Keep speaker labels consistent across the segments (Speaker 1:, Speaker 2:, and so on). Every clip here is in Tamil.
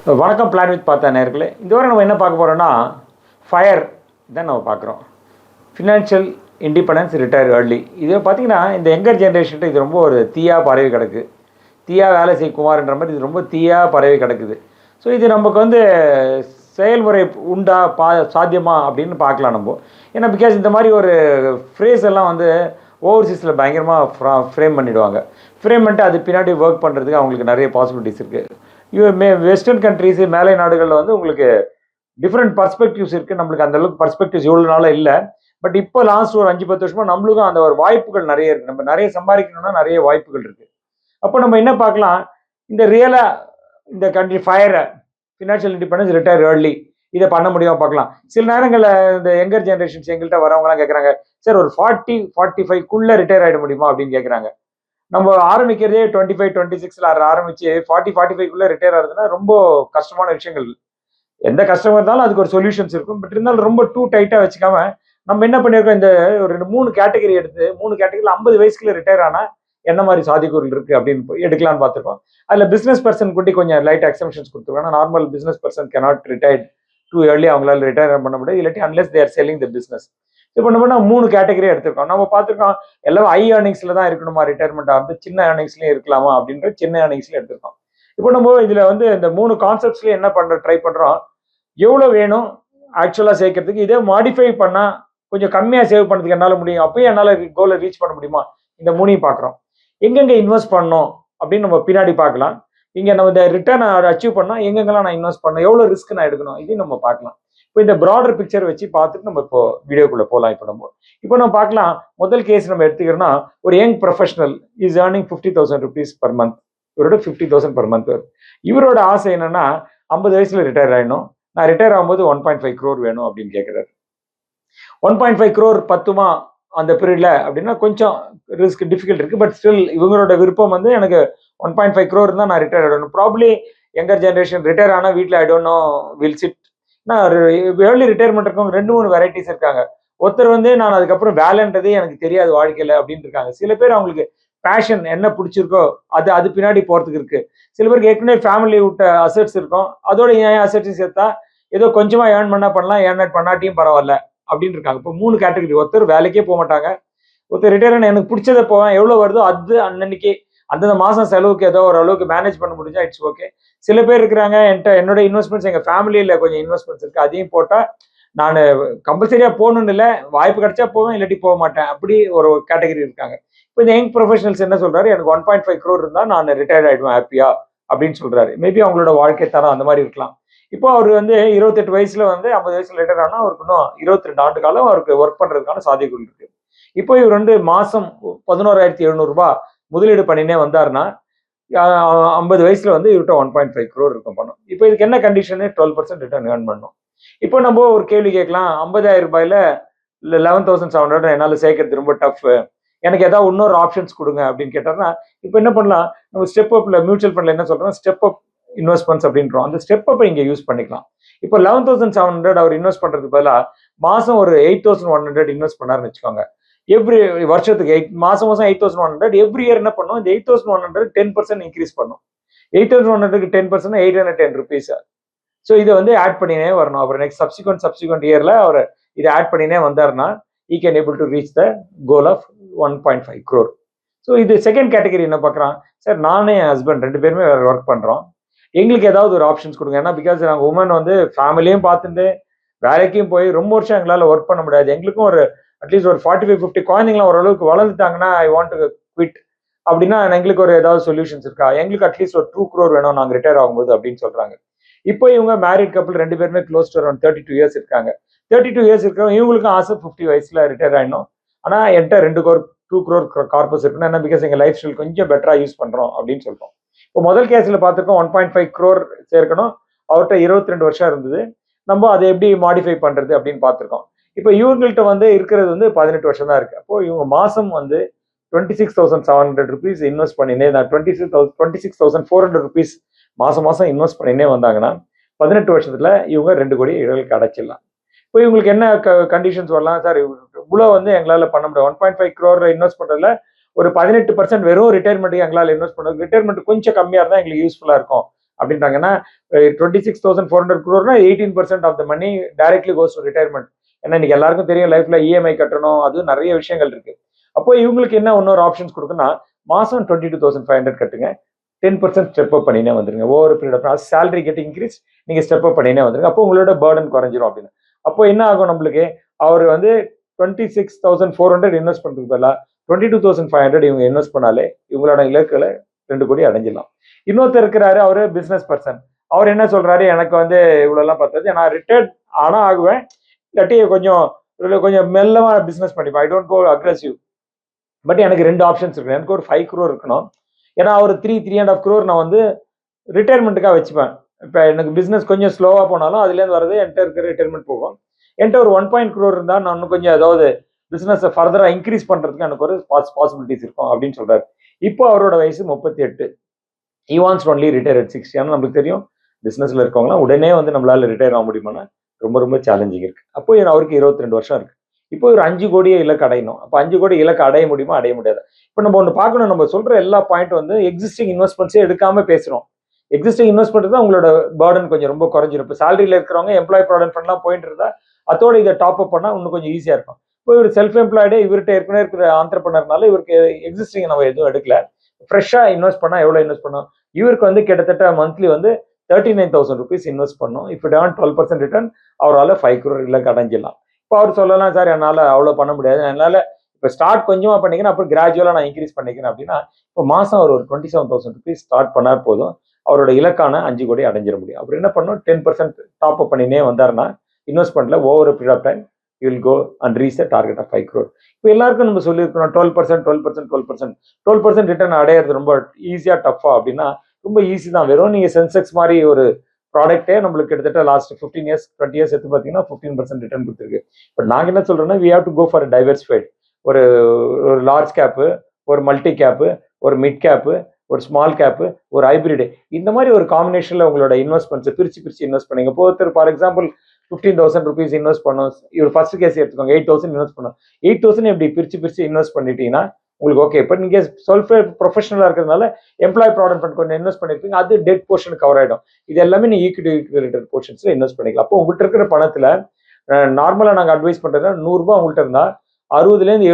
Speaker 1: வணக்கம் பிளான் வித் பார்த்தா நேர்களே. இந்த வாரம் நம்ம என்ன பார்க்க போகிறோம்னா ஃபயர் தான் நம்ம பார்க்குறோம். Financial independence retire early. இது பார்த்திங்கன்னா இந்த யங்கர் ஜென்ரேஷன்ட்டு இது ரொம்ப ஒரு தீயாக பரவி கிடக்கு. தீயா வேலை செய் குமார்ன்ற மாதிரி இது ரொம்ப தீயாக பரவி கிடக்குது. ஸோ இது நமக்கு வந்து செயல்முறை உண்டா சாத்தியமா அப்படின்னு பார்க்கலாம் நம்ம. ஏன்னா பிகாஸ் இந்த மாதிரி ஒரு ஃப்ரேஸ் எல்லாம் வந்து ஓவர்சீஸில் பயங்கரமாக ஃப்ரேம் பண்ணிவிடுவாங்க. ஃப்ரேம் பண்ணிட்டு அது பின்னாடி ஒர்க் பண்ணுறதுக்கு அவங்களுக்கு நிறைய பாசிபிலிட்டிஸ் இருக்குது. வெஸ்டர்ன் கண்ட்ரீஸு மேலை நாடுகளில் வந்து உங்களுக்கு டிஃப்ரெண்ட் பர்ஸ்பெக்டிவ்ஸ் இருக்குது. நம்மளுக்கு அந்தளவுக்கு பர்ஸ்பெக்டிவ்ஸ் இவ்வளோ நாளாக இல்லை. பட் இப்போ லாஸ்ட் ஒரு 5-10 வருஷமாக நம்மளுக்கும் அந்த ஒரு வாய்ப்புகள் நிறைய இருக்குது. நம்ம நிறைய சம்பாதிக்கணும்னா நிறைய வாய்ப்புகள் இருக்குது. அப்போ நம்ம என்ன பார்க்கலாம், இந்த ரியலாக இந்த கண்ட்ரி ஃபயரை ஃபினான்ஷியல் இண்டிபெண்டன்ஸ் ரிட்டையர் ஏர்லி இதை பண்ண முடியாமல் பார்க்கலாம். சில நேரங்களில் இந்த யங்கர் ஜென்ரேஷன்ஸ் எங்கள்கிட்ட வரவங்களாம் கேட்குறாங்க, சார் ஒரு 40-45 ரிட்டையர் ஆகிட முடியுமா அப்படின்னு கேட்குறாங்க. நம்ம ஆரம்பிக்கிறதே 25-26 ஆரம்பிச்சு 40-45 ரிட்டையர் ஆகுதுன்னா ரொம்ப கஷ்டமான விஷயங்கள். எந்த கஷ்டமா இருந்தாலும் அதுக்கு ஒரு சொல்யூஷன்ஸ் இருக்கும். பட் இருந்தாலும் ரொம்ப டூ டைட்டா வச்சுக்காம நம்ம என்ன பண்ணியிருக்கோம், இந்த ஒரு 3 கேட்டகரி எடுத்து 3 கேட்டகரியில் 50 வயசுக்குள்ள ரிட்டையர் ஆனா என்ன மாதிரி சாதிக்கூறுகள் இருக்கு அப்படின்னு எடுக்கலாம்னு பார்த்துருக்கோம். அதுல பிசினஸ் பர்சன் கூட்டி கொஞ்சம் லைட் எக்ஸம்ஷன்ஸ் கொடுத்துருக்கோம். Normal business person cannot retired too early, அவங்களால ரிட்டையர் பண்ண முடியாது. இல்லாட்டி unless there selling the business. இப்போ நம்ம 3 கேட்டகரியா எடுத்திருக்கோம். நம்ம பார்த்துருக்கோம் எல்லாம் ஹை ஏர்னிங்ஸ்ல தான் இருக்கணுமா ரிட்டையர்மெண்ட் ஆகுது, சின்ன ஏர்னிங்ஸ்லயும் இருக்கலாமா அப்படின்ற சின்ன ஏர்னிங்ஸ்ல எடுத்திருக்கோம். இப்போ நம்ம இதுல வந்து இந்த 3 கான்செப்ட்ஸ்லயும் என்ன ட்ரை பண்றோம், எவ்வளவு வேணும் ஆக்சுவலா சேர்க்கறதுக்கு, இதே மாடிஃபை பண்ணா கொஞ்சம் கம்மியா சேவ் பண்ணதுக்கு என்னால முடியும், அப்பயும் என்னால கோலை ரீச் பண்ண முடியுமா, இந்த 3ஐயும் பார்க்குறோம். எங்கெங்க இன்வெஸ்ட் பண்ணணும் அப்படின்னு நம்ம பின்னாடி பார்க்கலாம். இங்க நம்ம இந்த ரிட்டர்ன் அச்சீவ் பண்ணா எங்கெங்கெல்லாம் நான் இன்வெஸ்ட் பண்ணணும், எவ்வளவு ரிஸ்க் நான் எடுக்கணும், இதையும் நம்ம பார்க்கலாம். இப்போ இந்த ப்ராடர் பிக்சர் வச்சு பார்த்துட்டு நம்ம இப்போ வீடியோக்குள்ள போகலாம். இப்போ நம்ம பார்க்கலாம். முதல் கேஸ் நம்ம எடுத்துக்கிறோம்னா, ஒரு young professional is earning 50,000 rupees per month. இவரோட 50,000 per month வரும். இவரோட ஆசை என்னன்னா 50 வயசுல ரிட்டையர் ஆயிடணும், நான் ரிட்டையர் ஆகும்போது 1.5 crore வேணும் அப்படின்னு கேட்கிறாரு. 1.5 crore பத்துமா அந்த பீரியட்ல அப்படின்னா கொஞ்சம் ரிஸ்க் டிஃபிகல்ட் இருக்கு. பட் ஸ்டில் இவங்களோட விருப்பம் வந்து எனக்கு 1.5 crore தான் நான் ரிட்டையர் ஆயிடணும். ப்ராப்ளி யங்கர் ஜென்ரேஷன் ரிட்டையர் ஆனா வீட்டில் I don't know will chit. Early retirement இருக்கவங்க 2-3 வெரைட்டிஸ் இருக்காங்க. ஒருத்தர் வந்து நான் அதுக்கப்புறம் வேலைன்றதே எனக்கு தெரியாது வாழ்க்கையில அப்படின்னு இருக்காங்க. சில பேர் அவங்களுக்கு பேஷன் என்ன பிடிச்சிருக்கோ அது பின்னாடி போறதுக்கு இருக்கு. சில பேருக்கு ஏற்கனவே ஃபேமிலி விட்ட அசெட்ஸ் இருக்கும், அதோட ஏன் அசெட்ஸ் சேர்த்தா ஏதோ கொஞ்சமா ஏர்ன் பண்ணலாம், ஏர்ன் பண்ணாட்டியும் பரவாயில்ல அப்படின்னு இருக்காங்க. இப்போ 3 கேட்டகரி. ஒருத்தர் வேலைக்கே போக மாட்டாங்க, ஒருத்தர் ரிட்டையர் எனக்கு பிடிச்சதை போவேன், எவ்வளவு வருதோ அது அன்னன்னைக்கு அந்தந்த மாசம் செலவுக்கு ஏதோ ஒரு அளவுக்கு மேனேஜ் பண்ண முடிஞ்சா இட்ஸ் ஓகே. சில பேர் இருக்கிறாங்க, என்னோட இன்வெஸ்ட்மெண்ட்ஸ் எங்க ஃபேமிலியில கொஞ்சம் இன்வெஸ்ட்மெண்ட்ஸ் இருக்கு, அதையும் போட்டா நான் கம்பல்சரியா போகணும்னு இல்லை, வாய்ப்பு கிடைச்சா போவேன், இல்லாட்டி போக மாட்டேன், அப்படி ஒரு கேட்டகரி இருக்காங்க. இப்போ இந்த யங் ப்ரொஃபஷனல்ஸ் என்ன சொல்றாரு, எனக்கு 1.5 crore இருந்தா நான் ரிட்டையர் ஆயிடுவேன் ஹாப்பியா அப்படின்னு சொல்றாரு. மேபி அவங்களோட வாழ்க்கை தரம் அந்த மாதிரி இருக்கலாம். இப்போ அவர் வந்து 28 வயசுல வந்து 50 வயசுல ரிட்டையர் ஆனா அவருக்கு இன்னும் 22 ஆண்டு காலம் அவருக்கு ஒர்க் பண்றதுக்கான சாத்தியக்கூறு இருக்கு. இப்போ இவர் வந்து மாசம் 11,700 ரூபாய் முதலீடு பண்ணினே வந்தாருன்னா 50 வயசுல வந்து இவர்கிட்ட 1.5 crore இருக்கும் பணம். இப்போ இதுக்கு என்ன கண்டிஷன், 12% ரிட்டர்ன் ஏர்ன் பண்ணும். இப்போ நம்ம ஒரு கேள்வி கேட்கலாம், 50,000 ரூபாயில 11,700 என்னால சேர்க்கறது ரொம்ப டஃப், எனக்கு ஏதாவது இன்னொரு ஆப்ஷன்ஸ் கொடுங்க அப்படின்னு கேட்டாருன்னா, இப்போ என்ன பண்ணலாம், நம்ம ஸ்டெப் அப்ல மியூச்சுவல் ஃபண்ட்ல என்ன சொல்றோம், ஸ்டெப் அப் இன்வெஸ்ட்மெண்ட்ஸ் அப்படின்றோம். அந்த ஸ்டெப் அப்பை இங்க யூஸ் பண்ணிக்கலாம். இப்போ 11,700 அவர் இன்வெஸ்ட் பண்றதுக்கு பதிலாக மாசம் ஒரு 8,100 இன்வெஸ்ட் பண்ணாருன்னு வச்சுக்கோங்க. எவ்ரி வருஷத்துக்கு மாசம் 8,100, எவ்ரி இயர் என்ன பண்ணும், இந்த 8,100 10% இன்க்ரீஸ் பண்ணும். 8,100க்கு 10% 810 rupees. ஸோ இதை வந்து ஆட் பண்ணினே வரணும். அப்புறம் நெக்ஸ்ட் சப்சிக்வெண்ட் இயர்ல அவர் இதை ஆட் பண்ணினே வந்தாருன்னா he can able to reach the goal of 1.5 crore. So இது செகண்ட் கேட்டகரி. என்ன பார்க்குறான், சார் நானே என் ஹஸ்பண்ட் 2 பேருமே ஒர்க் பண்றோம், எங்களுக்கு ஏதாவது ஒரு ஆப்ஷன்ஸ் கொடுங்க. ஏன்னா பிகாஸ் நாங்கள் உமன் வந்து ஃபேமிலியும் பார்த்துட்டு வேலைக்கும் போய் ரொம்ப வருஷம் எங்களால் ஒர்க் பண்ண முடியாது. எங்களுக்கும் ஒரு அட்லீஸ்ட் ஒரு 45-50 குழந்தைங்களாம் ஓரளவுக்கு வளர்ந்துட்டாங்கன்னா ஐ வாண்ட் டு குவிட் அப்படின்னா எங்களுக்கு ஒரு ஏதாவது சொல்யூஷன்ஸ் இருக்கா, எங்களுக்கு அட்லீஸ்ட் ஒரு 2 crore வேணும் நாங்கள் ரிட்டையர் ஆகும்போது அப்படின்னு சொல்றாங்க. இப்போ இவங்க மேரிட் கப்பிள் 2 பேருமே க்ளோஸ் டு அரௌண்ட் 32 years இருக்காங்க. 32 years இருக்கிறவங்க இவங்களுக்கும் ஆசை 50 வயசுல ரிட்டையர் ஆயிடணும். ஆனா என்கிட்ட 2 crore கார்பஸ் இருக்குன்னா என்ன, பிகாஸ் எங்க லைஃப் ஸ்டைல் கொஞ்சம் பெட்டரா யூஸ் பண்றோம் அப்படின்னு சொல்றோம். இப்போ முதல் கேஸ்ல பார்த்துருக்கோம் 1.5 crore சேர்க்கணும், அவர்கிட்ட 22 வருஷம் இருந்தது, நம்ம அதை எப்படி மாடிஃபை பண்றது அப்படின்னு பார்த்துருக்கோம். இப்போ இவங்கள்ட்ட வந்து இருக்கிறது வந்து 18 வருஷம் தான் இருக்கு. அப்போ இவங்க மாசம் வந்து 26,700 rupees இன்வெஸ்ட் பண்ணினே, 26,400 rupees மாசம் இன்வெஸ்ட் பண்ணினே வந்தாங்கன்னா 18 வருஷத்துல இவங்க 2 கோடி இழலுக்கு அடைச்சிடலாம். இப்போ இவங்களுக்கு என்ன கண்டிஷன்ஸ் வரலாம், சார் இவ்வளோ வந்து எங்களால பண்ண முடியாது, 1.5 crore இன்வெஸ்ட் பண்றதுல ஒரு 18% வெறும் ரிட்டையர்மெண்ட்டுக்கு எங்களால் இன்வெஸ்ட் பண்ணுறது, ரிட்டையர்மெண்ட் கொஞ்சம் கம்மியாக இருந்தால் எங்களுக்கு யூஸ்ஃபுல்லாக இருக்கும் அப்படின்றாங்கன்னா 26,400 crore 18% of the money directly goes to retirement. ஏன்னா இன்னைக்கு எல்லாருக்கும் தெரியும் லைஃப்ல இஎம்ஐ கட்டணும், அது நிறைய விஷயங்கள் இருக்கு. அப்போ இவங்களுக்கு என்ன இன்னொரு ஆப்ஷன்ஸ் கொடுக்குன்னா மாசம் 22,500 கட்டுங்க, 10% ஸ்டெப் அப் பண்ணினே வந்துருங்க. Over period of salary get increase, நீங்க ஸ்டெப் அப் பண்ணினே வந்துருங்க. அப்போ உங்களோட பேர்டன் குறைஞ்சிரும் அப்படின்னு. அப்போ என்ன ஆகும் நம்மளுக்கு, அவர் வந்து 26,400 இன்வெஸ்ட் பண்றதுக்கு பதிலாக 22,500 இவங்க இன்வெஸ்ட் பண்ணாலே இவங்களோட இலக்குகளை 2 கோடி அடைஞ்சிடலாம். இன்னொருத்தர் இருக்கிறாரு, அவரு பிசினஸ் பர்சன். அவர் என்ன சொல்றாரு, எனக்கு வந்து இவ்வளவு பத்தாது, நான் ரிட்டையர்ட் ஆனா ஆகுவேன், இல்லாட்டி கொஞ்சம் மெல்லமா பிசினஸ் பண்ணிப்பேன், I don't go aggressive. But எனக்கு 2 ஆப்ஷன்ஸ் இருக்கு. எனக்கு ஒரு 5 crore இருக்கணும், ஏன்னா ஒரு 3.5 crore நான் வந்து ரிட்டையர்மெண்ட்டுக்காக வச்சுப்பேன். இப்போ எனக்கு பிசினஸ் கொஞ்சம் ஸ்லோவா போனாலும் அதுலேருந்து வரது என்கிட்ட இருக்கிற ரிட்டையர்மெண்ட் போகும். என்கிட்ட ஒரு 1 crore இருந்தால் நான் இன்னும் கொஞ்சம் ஏதாவது பிசினஸ் ஃபர்தரா இன்க்ரீஸ் பண்றதுக்கு எனக்கு ஒரு பாசிபிலிட்டிஸ் இருக்கும் அப்படின்னு சொல்றாரு. இப்போ அவரோட வயசு 38. he wants only retire at 60. ஆனால் நம்மளுக்கு தெரியும் பிசினஸ்ல இருக்கவங்களாம் உடனே வந்து நம்மளால ரிட்டையர் ஆக முடியுமானா ரொம்ப ரொம்ப சேலஞ்சிங் இருக்கு. அப்போ அவருக்கு 22 வருஷம் இருக்கு. இப்போ ஒரு 5 கோடியை இலக்கு அடையணும். அப்போ 5 கோடி இலக்கு அடைய முடியுமா, அடைய முடியாது. இப்போ நம்ம ஒன்று பார்க்கணும், நம்ம சொல்ற எல்லா பாயிண்ட் வந்து எக்ஸிஸ்டிங் இன்வெஸ்ட்மெண்ட்ஸே எடுக்காம பேசுறோம். எக்ஸிஸ்டிங் இன்வெஸ்ட்மெண்ட் தான் உங்களோட பேர்டன் கொஞ்சம் ரொம்ப குறைஞ்சிரும். இப்போ சேலரியில் இருக்கிறவங்க எம்ப்ளாய் ப்ராவிடென்ட் ஃபண்ட்லாம் போயிட்டு இருந்தா அதோட இதை டாப் அப் பண்ணா இன்னும் கொஞ்சம் ஈஸியா இருக்கும். இப்போ இவர் செல்ஃப் எம்ப்ளாய்டே, இவர்கிட்ட ஏற்கனவே இருக்கிற ஆண்டர்பிரனர்னால இவருக்கு எக்ஸிஸ்டிங் நம்ம எதுவும் எடுக்கல. ஃப்ரெஷ்ஷா இன்வெஸ்ட் பண்ணா எவ்வளவு இன்வெஸ்ட் பண்ணும், இவருக்கு வந்து கிட்டத்தட்ட மந்த்லி வந்து 39,000 rupees இன்வெஸ்ட் பண்ணும். இப்போ 12% ரிட்டர்ன், அவரால் 5 crore இலக்கு அடைஞ்சிடலாம். இப்போ அவர் சொல்லலாம், சார் என்னால் அவ்வளோ பண்ண முடியாது, என்னால் இப்போ ஸ்டார்ட் கொஞ்சமாக பண்ணிக்கிறேன், அப்புறம் கிராஜுவலாக நான் இன்க்ரீஸ் பண்ணிக்கிறேன் அப்படின்னா இப்போ மாதம் அவர் ஒரு 27,000 rupees ஸ்டார்ட் பண்ணார் போதும், அவரோட இலக்கான 5 கோடி அடைஞ்சிட முடியும். அப்புறம் என்ன பண்ணும், 10% டாப் அப் பண்ணினே வந்தாருன்னா இன்வெஸ்ட்மெண்ட்ல over period of time you will go and reach a target of 5 crore. இப்போ எல்லாருக்கும் நம்ம சொல்லியிருக்கோம் 12% ரிட்டர்ன் அடையிறது ரொம்ப ஈஸியாக டஃபா அப்படின்னா ரொம்ப ஈஸி தான். வெறும் நீங்கள் சென்செக்ஸ் மாதிரி ஒரு ப்ராடக்டே நம்மளுக்கு கிட்டத்தட்ட லாஸ்ட் 15 years 20 years எடுத்து பார்த்தீங்கன்னா 15% ரிட்டர்ன் கொடுத்துருக்கு. பட் நாங்கள் என்ன சொல்றோம்னா, we have to go for diversified. ஒரு ஒரு லார்ஜ் கேப்பு, ஒரு மல்டி கேப்பு, ஒரு மிட் கேப்பு, ஒரு ஸ்மால் கேப்பு, ஒரு ஹைபிரிடு, இந்த மாதிரி ஒரு காம்பினேஷன்ல உங்களோட இன்வெஸ்ட்மெண்ட்ஸை பிரிச்சு இன்வெஸ்ட் பண்ணுங்க. இப்போ ஒருத்தர் ஃபார் எக்ஸாம்பிள் 15,000 rupees இன்வெஸ்ட் பண்ணும், இவர் ஃபர்ஸ்ட் கேஸ் எடுத்துக்கோங்க, 8,000 இன்வெஸ்ட் பண்ணும். 8,000 எப்படி பிரிச்சு இன்வெஸ்ட் பண்ணிட்டீங்கன்னா உங்களுக்கு ஓகே. இப்போ நீங்க செல்ஃப் ப்ரொஃபஷனலாக இருக்கிறதுனால எம்ப்ளாய் ப்ராவிடென்ட் ஃபண்ட் கொஞ்சம் இன்வெஸ்ட் பண்ணிருப்பீங்க, அது டெட் போர்ஷன் கவர் ஆயிடும். இது எல்லாமே நீ ஈக்விட்டி ரிலேட்டட் போர்ஷன்ஸ்ல இன்வெஸ்ட் பண்ணிக்கலாம். அப்போ உங்கள்கிட்ட இருக்கிற பணத்துல நார்மலா நாங்கள் அட்வைஸ் பண்றதுன்னா 100 ரூபாய் உங்கள்கிட்ட இருந்தா 60லேருந்து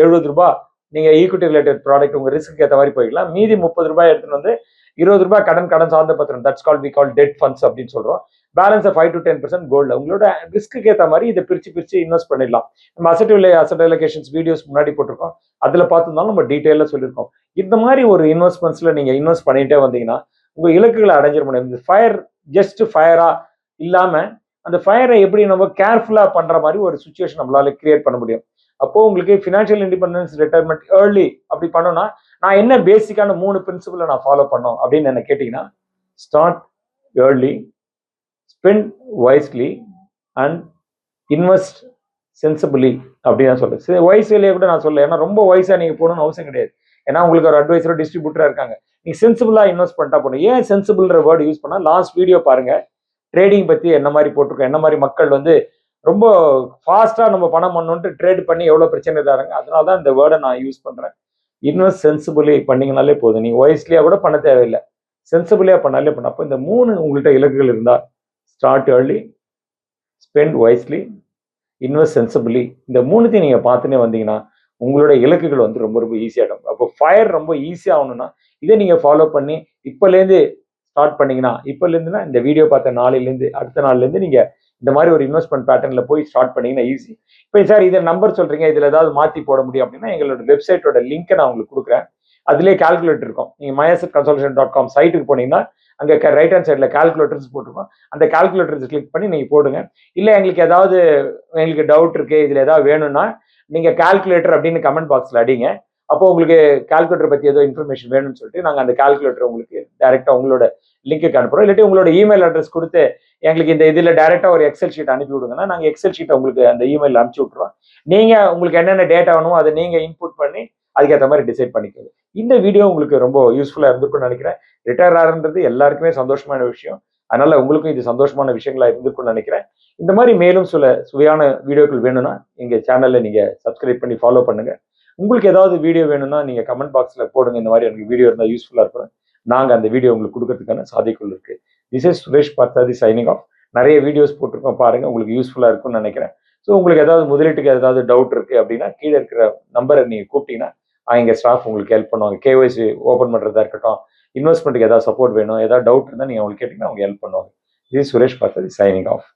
Speaker 1: 70 ரூபாய் நீங்க ஈக்விட்டி ரிலேட்டட் ப்ராடக்ட் உங்க ரிஸ்க்கு ஏற்ற மாதிரி போய்க்கலாம். மீதி 30 ரூபாய் எடுத்துட்டு வந்து 20 ரூபாய் கடன் சார்ந்த பத்திரம், that's called we call debt funds அப்படின்னு சொல்றோம். பேலன்ஸ் 5 to 10% கோல்டு உங்களோட ரிஸ்க்கு ஏற்ற மாதிரி இதை பிரிச்சு இன்வெஸ்ட் பண்ணிடலாம். நம்ம அசட் அலோகேஷன்ஸ் வீடியோஸ் முன்னாடி போட்டிருக்கோம், அதுல பார்த்துருந்தாலும் நம்ம டீட்டெயிலாக சொல்லியிருக்கோம். இந்த மாதிரி ஒரு இன்வெஸ்ட்மெண்ட்ஸ்ல நீங்க இன்வெஸ்ட் பண்ணிட்டே வந்தீங்கன்னா உங்க இலக்குகளை அடைஞ்சிட முடியும். இந்த ஃபயர் ஜஸ்ட் ஃபயரா இல்லாம அந்த ஃபயரை எப்படி நம்ம கேர்ஃபுல்லா பண்ற மாதிரி ஒரு சுச்சுவேஷன் நம்மளால கிரியேட் பண்ண முடியும். அப்போ உங்களுக்கு ஃபினான்ஷியல் இண்டிபெண்டன்ஸ் ரிட்டையர்மெண்ட் ஏர்லி அப்படி பண்ணோம்னா நான் என்ன பேசிக்கான 3 பிரின்சிபலை நான் ஃபாலோ பண்ணோம் அப்படின்னு என்ன கேட்டீங்கன்னா, start early, spend wisely and invest sensibly அப்படின்னு நான் சொல்றேன். சரி, வயசுலேயே கூட நான் சொல்ல, ஏன்னா ரொம்ப வயசா நீங்க போகணும்னு அவசியம் கிடையாது. ஏன்னா உங்களுக்கு ஒரு அட்வைசரோ டிஸ்ட்ரிபியூட்டரா இருக்காங்க, நீங்க சென்சிபிளா இன்வெஸ்ட் பண்ணிட்டா போகணும். ஏன் சென்சிபிள்ன்ற வேர்டு யூஸ் பண்ணா, லாஸ்ட் வீடியோ பாருங்க, ட்ரேடிங் பத்தி என்ன மாதிரி போட்டிருக்கோம், என்ன மாதிரி மக்கள் வந்து ரொம்ப ஃபாஸ்டா நம்ம பணம் பண்ணணும்ட்டு ட்ரேட் பண்ணி எவ்வளவு பிரச்சனை தராங்க. அதனால தான் இந்த வேர்டை நான் யூஸ் பண்றேன். இன்வெஸ்ட் சென்சிபிளி பண்ணீங்கனாலே போதும், நீங்க வயசுலயா கூட பண்ண தேவையில்லை, சென்சிபிளியா பண்ணாலே பண்ண. அப்போ இந்த 3 உங்கள்கிட்ட இலக்குகள் இருந்தா, start early, spend wisely, invest sensibly, இந்த 3த்தையும் நீங்க பார்த்துனே வந்தீங்கன்னா உங்களோட இலக்குகள் வந்து ரொம்ப ரொம்ப ஈஸியாகும். அப்போ ஃபயர் ரொம்ப ஈஸியா ஆகணும்னா இதை நீங்க ஃபாலோ பண்ணி இப்போலேருந்து ஸ்டார்ட் பண்ணீங்கன்னா, இப்போலேருந்துனா இந்த வீடியோ பார்த்த நாளிலேருந்து அடுத்த நாள்லேருந்து நீங்க இந்த மாதிரி ஒரு இன்வெஸ்ட்மெண்ட் பேட்டர்ன்ல போய் ஸ்டார்ட் பண்ணீங்கன்னா ஈஸி. இப்போ சார் இதை நம்பர் சொல்றீங்க, இதுல ஏதாவது மாத்தி போட முடியும் அப்படின்னா எங்களோட வெப்சைட்டோட லிங்கை நான் உங்களுக்கு கொடுக்குறேன். அதுலேயே கால்குலேட்டர் இருக்கும். நீங்க myassetconsultation.com சைட்டுக்கு போனீங்கன்னா அங்கே ரைட் ஹேண்ட் சைடில் கால்குலேட்டர்ஸ் போட்டிருக்கோம். அந்த கால்குலேட்டர்ஸ் கிளிக் பண்ணி நீங்கள் போடுங்க. இல்லை எங்களுக்கு டவுட் இருக்கு, இதில் ஏதாவது வேணும்னா நீங்கள் கால்குலேட்டர் அப்படின்னு கமெண்ட் பாக்ஸில் அடிங்க. அப்போ உங்களுக்கு கால்குலேட்டர் பற்றி ஏதோ இன்ஃபர்மேஷன் வேணும்னு சொல்லிட்டு நாங்கள் அந்த கால்குலேட்டர் உங்களுக்கு டைரெக்டாக உங்களோட லிங்க்கு அனுப்புகிறோம். இல்லாட்டி உங்களோட இமெயில் அட்ரஸ் கொடுத்து எங்களுக்கு இந்த இதில் டைரெக்டாக ஒரு எக்ஸல் ஷீட் அனுப்பி விடுங்கன்னா நாங்கள் எக்ஸல் ஷீட்டை உங்களுக்கு அந்த இமெயில் அனுப்பிச்சி விட்ருவோம். நீங்கள் உங்களுக்கு என்னென்ன டேட்டா வேணுமோ அதை நீங்கள் இன்புட் பண்ணி அதுக்கேற்ற மாதிரி டிசைட் பண்ணிக்கிறது. இந்த வீடியோ உங்களுக்கு ரொம்ப யூஸ்ஃபுல்லாக இருந்திருக்கும்னு நினைக்கிறேன். ரிட்டையர் ஆகிறது எல்லாருக்குமே சந்தோஷமான விஷயம், அதனால உங்களுக்கும் இது சந்தோஷமான விஷயங்களா இருந்திருக்கும்னு நினைக்கிறேன். இந்த மாதிரி மேலும் சில சுவையான வீடியோக்கள் வேணும்னா எங்க சேனல்ல நீங்க சப்ஸ்கிரைப் பண்ணி ஃபாலோ பண்ணுங்க. உங்களுக்கு ஏதாவது வீடியோ வேணும்னா நீங்க கமெண்ட் பாக்ஸ்ல போடுங்க, இந்த மாதிரி எனக்கு வீடியோ இருந்தால் யூஸ்ஃபுல்லா இருக்கும். நாங்கள் அந்த வீடியோ உங்களுக்கு கொடுக்கறதுக்கான சாத்தியக்குள் இருக்குது. திஸ் இஸ் சுரேஷ் பார்த்தாதி சைனிங் ஆஃப். நிறைய வீடியோஸ் போட்டிருக்கோம் பாருங்கள், உங்களுக்கு யூஸ்ஃபுல்லாக இருக்கும்னு நினைக்கிறேன். ஸோ உங்களுக்கு ஏதாவது முதலீட்டுக்கு ஏதாவது டவுட் இருக்குது அப்படின்னா கீழே இருக்கிற நம்பரை நீங்கள் கூப்பிட்டீங்கன்னா எங்கள் ஸ்டாஃப் உங்களுக்கு ஹெல்ப் பண்ணுவாங்க. கேஒய்சி ஓப்பன் பண்ணுறதா இருக்கட்டும், இன்வெஸ்ட்மெண்ட்டுக்கு ஏதாவது சப்போர்ட் வேணும், ஏதாவது டவுட் இருந்தால் நீங்கள் அவங்களுக்கு கேட்டிங்கன்னா அவங்க ஹெல்ப் பண்ணுவாங்க. இது சுரேஷ் பார்த்தாதி சைனிங் ஆஃப்.